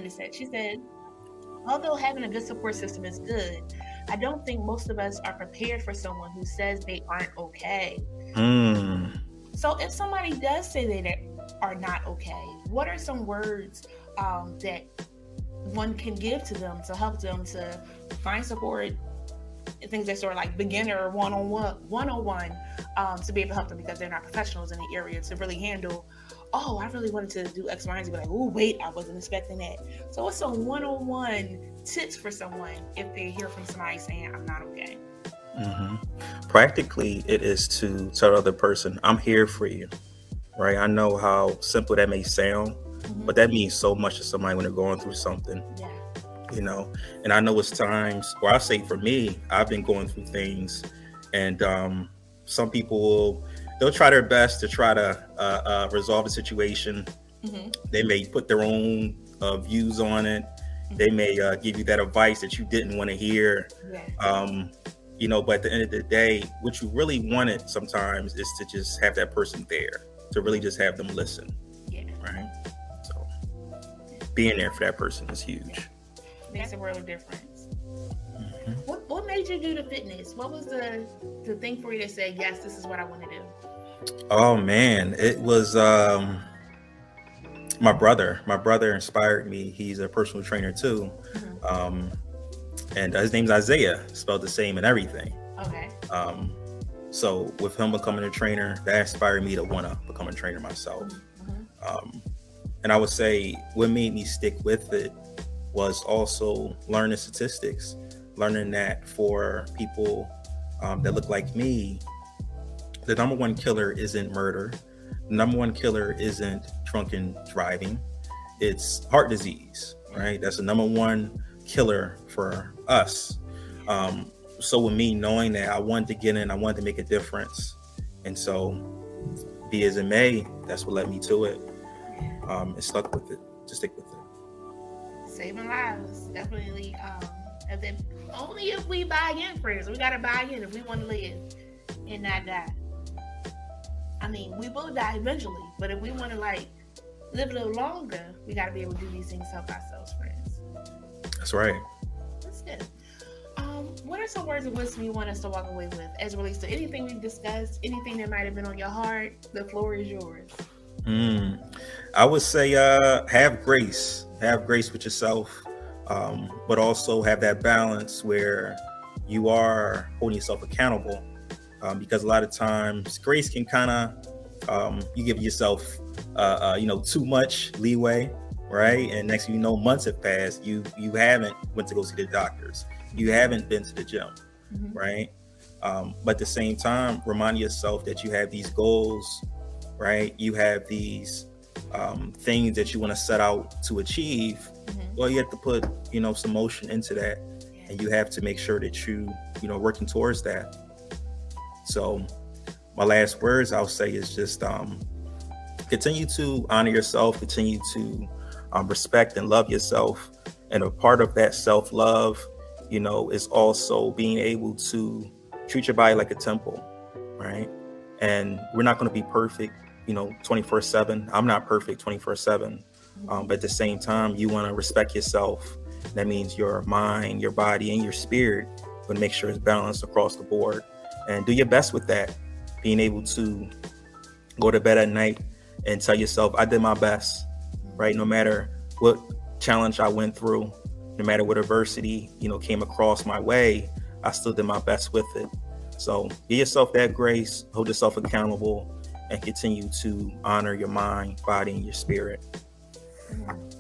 lady said. She said, although having a good support system is good, I don't think most of us are prepared for someone who says they aren't okay. Mm. So if somebody does say they are not okay, what are some words that one can give to them to help them to find support, things that sort of like beginner one-on-one to be able to help them because they're not professionals in the area to really handle, oh, I really wanted to do X, Y, and Z, but like, oh, wait, I wasn't expecting that. So what's some one-on-one tips for someone if they hear from somebody saying, I'm not okay? Hmm. Practically, it is to tell the other person, I'm here for you, right? I know how simple that may sound, Mm-hmm. but that means so much to somebody when they're going through something, Yeah. you know. And I know it's times, or I say for me, I've been going through things, and some people they'll try their best to try to resolve the situation. Mm-hmm. They may put their own views on it. They Mm-hmm. may give you that advice that you didn't want to hear. Yeah. Um, but at the end of the day, what you really wanted sometimes is to just have that person there, to really just have them listen, Yeah. right? So being there for that person is Yeah. huge. Makes a world of difference. Mhm. What made you do the fitness? What was the thing for you to say, yes, this is what I want to do? Oh man, it was my brother. My brother inspired me. He's a personal trainer too, Mm-hmm. um, and his name's Isaiah, spelled the same and everything. Okay. Um, so with him becoming a trainer, that inspired me to want to become a trainer myself. Mm-hmm. Um, and I would say what made me stick with it was also learning statistics, learning that for people that look like me, the number one killer isn't murder. The number one killer isn't drunken driving. It's heart disease, right? That's the number one killer for us. So with me knowing that I wanted to get in, I wanted to make a difference. And so be as it may, that's what led me to it. And stuck with it, to stick with it. Saving lives, definitely. And then only if we buy in, friends. We gotta buy in if we want to live and not die. I mean, we will die eventually, but if we want to like live a little longer, we gotta be able to do these things to help ourselves, friends. That's right. That's good. What are some words of wisdom you want us to walk away with as it relates to anything we've discussed, anything that might have been on your heart? The floor is yours. Mm. I would say have grace. Have grace with yourself, but also have that balance where you are holding yourself accountable. Because a lot of times grace can kind of you give yourself too much leeway, right? And next thing you know, months have passed. You haven't went to go see the doctors. You haven't been to the gym, Mm-hmm. right? But at the same time, remind yourself that you have these goals, right? You have these things that you want to set out to achieve. Mm-hmm. Well, you have to put some motion into that, Yeah. and you have to make sure that working towards that. So my last words I'll say is just continue to honor yourself, continue to respect and love yourself, and a part of that self-love is also being able to treat your body like a temple, right? And we're not going to be perfect 24/7. I'm not perfect 24/7, but at the same time, you want to respect yourself. That means your mind, your body, and your spirit. But make sure it's balanced across the board, and do your best with that. Being able to go to bed at night and tell yourself, I did my best, right? No matter what challenge I went through, no matter what adversity came across my way, I still did my best with it. So give yourself that grace, hold yourself accountable, and continue to honor your mind, body, and your spirit. Mm.